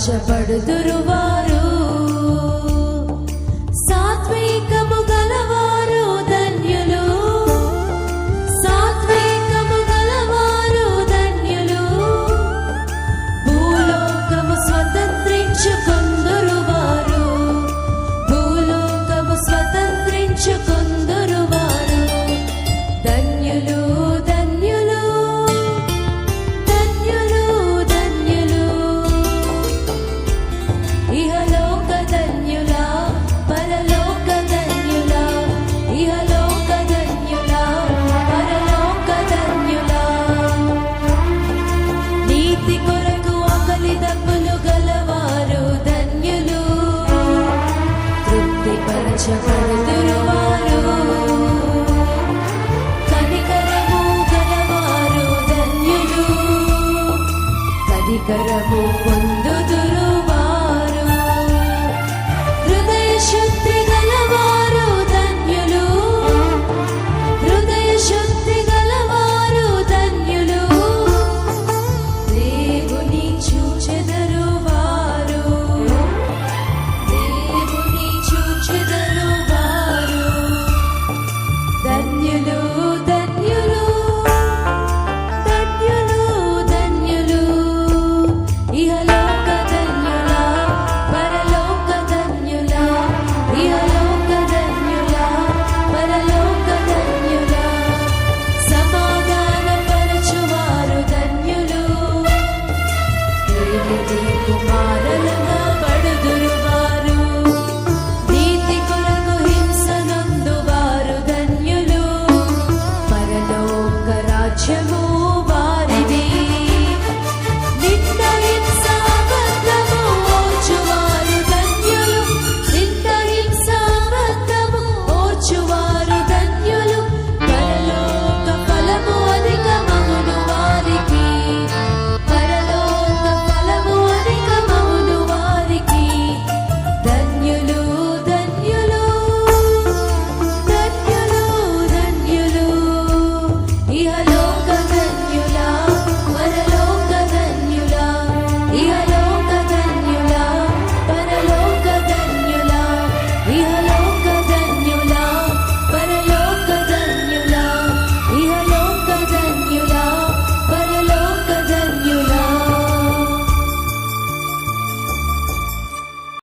పరచబడుదురు వారు. సాత్వికము గలవారు ధన్యులు, సాత్వికము గలవారు ధన్యులు. భూలోకము స్వతంత్రించుకొందురు వారు, భూలోకము స్వతంత్రించుకొందురు వారు. ధన్యులు ధన్యులు ధన్యులు ధన్యులు. ఇహలోక ధన్యులా పరలోక ధన్యులా, ఇహలోక ధన్యులా పరలోక ధన్యులా. నీతి కొరకు ఆకలి దప్పులు గలవారు ధన్యులు, తృప్తి పరచబడుదురు వారు. కనికరము గలవారు ధన్యులు, కనికరము పొందు